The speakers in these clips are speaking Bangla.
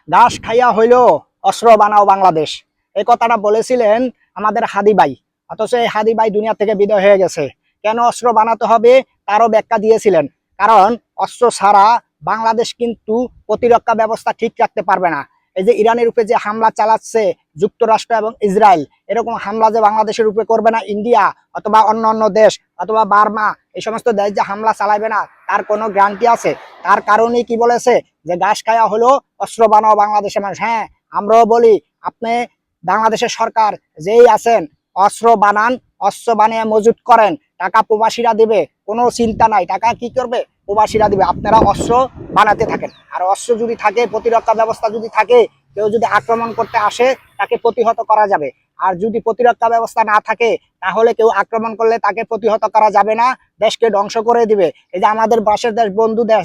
ঘাস খাইয়া হইল অস্ত্র বানাও বাংলাদেশ, এই কথাটা বলেছিলেন আমাদের হাদি ভাই। অথচ এই হাদি ভাই দুনিয়া থেকে বিদায় হয়ে গেছে। কেন অস্ত্র বানাতে হবে তারও ব্যাখ্যা দিয়েছিলেন। কারণ অস্ত্র ছাড়া বাংলাদেশ কিন্তু প্রতিরক্ষা ব্যবস্থা ঠিক রাখতে পারবে না। এই যে ইরানের উপরে যে হামলা চালাচ্ছে যুক্তরাষ্ট্র এবং ইসরায়েল, এরকম হামলা যে বাংলাদেশের উপরে করবে না ইন্ডিয়া অথবা অন্য অন্য দেশ অথবা বার্মা, এই সমস্ত দেশ যে হামলা চালাবে না তার কোনো গ্যারান্টি আছে? তার কারণেই কি বলেছে যে ঘাস খাওয়া হলো অস্ত্র বানাও বাংলাদেশের মানুষ। হ্যাঁ, আমরাও বলি আপনি বাংলাদেশের সরকার যেই আছেন অস্ত্র বানান, অস্ত্র বানিয়ে মজুত করেন, টাকা প্রবাসীরা দিবে, কোনো চিন্তা নাই। টাকা কি করবে? প্রবাসীরা দিবে। আপনারা অস্ত্র বানাতে থাকেন। আর অস্ত্র যদি থাকে, প্রতিরক্ষা ব্যবস্থা যদি থাকে, কেউ যদি আক্রমণ করতে আসে তাকে প্রতিহত করা যাবে। আর যদি প্রতিরক্ষা ব্যবস্থা না থাকে তাহলে কেউ আক্রমণ করলে তাকে প্রতিহত করা যাবে না, দেশকে ধ্বংস করে দিবে। এই যে আমাদের পাশের দেশ, বন্ধু দেশ,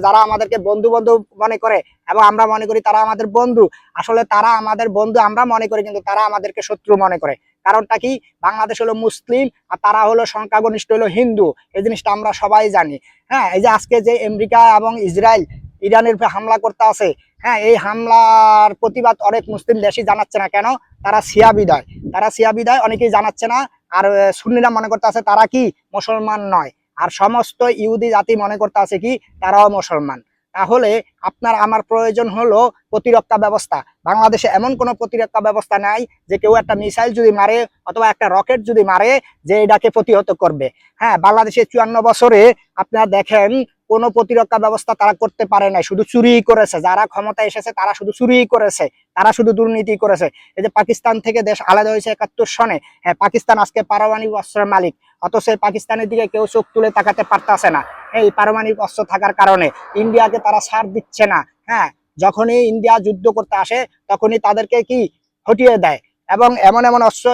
যারা আমাদেরকে বন্ধু বন্ধু মনে করে এবং আমরা মনে করি তারা আমাদের বন্ধু, আসলে তারা আমাদের বন্ধু আমরা মনে করি, কিন্তু তারা আমাদেরকে শত্রু মনে করে। কারণটা কি? বাংলাদেশ হলো মুসলিম আর তারা হলো সংখ্যাগরিষ্ঠ হলো হিন্দু, এই জিনিসটা আমরা সবাই জানি। হ্যাঁ, এই যে আজকে যে আমেরিকা এবং ইসরায়েল ইরানের উপরে হামলা করতে আছে, হ্যাঁ, এই হামলার প্রতিবাদ অনেক মুসলিম দেশই জানাচ্ছে না। কেন? তারা শিয়া বিদায় অনেকেই জানাচ্ছে না। আর সুন্নিরা মনে করতে আছে তারা কি মুসলমান নয়, আর সমস্ত ইহুদি জাতি মনে করতে আছে কি তারাও মুসলমান। তাহলে আপনার আমার প্রয়োজন হলো প্রতিরক্ষা ব্যবস্থা। বাংলাদেশে এমন কোনো প্রতিরক্ষা ব্যবস্থা নাই যে কেউ একটা মিসাইল যদি মারে অথবা একটা রকেট যদি মারে যে এটাকে প্রতিহত করবে। হ্যাঁ, বাংলাদেশে 54 বছরে আপনারা দেখেন কোনো প্রতিরক্ষা ব্যবস্থা তারা করতে পারে নাই, শুধু চুরি করেছে। যারা ক্ষমতা এসেছে তারা শুধু চুরি করেছে, তারা শুধু দুর্নীতি করেছে। এই যে পাকিস্তান থেকে দেশ আলাদা হয়েছে 71 সনে, হ্যাঁ, পাকিস্তান আজকে পারমাণবিক অস্ত্রের মালিক, অথচ পাকিস্তানের দিকে কেউ চোখ তুলে তাকাতে পারতেছে না। এই পারমাণবিক অস্ত্র থাকার কারণে ইন্ডিয়াকে তারা ছাড় দিচ্ছে না। হ্যাঁ, যখনই ইন্ডিয়া যুদ্ধ করতে আসে তখনই তাদেরকে কি হটিয়ে দেয়। এবং এমন এমন অস্ত্র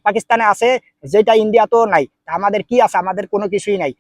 পাকিস্তানে আছে যেটা ইন্ডিয়াতেও নাই। আমাদের কি আছে? আমাদের কোনো কিছুই নাই।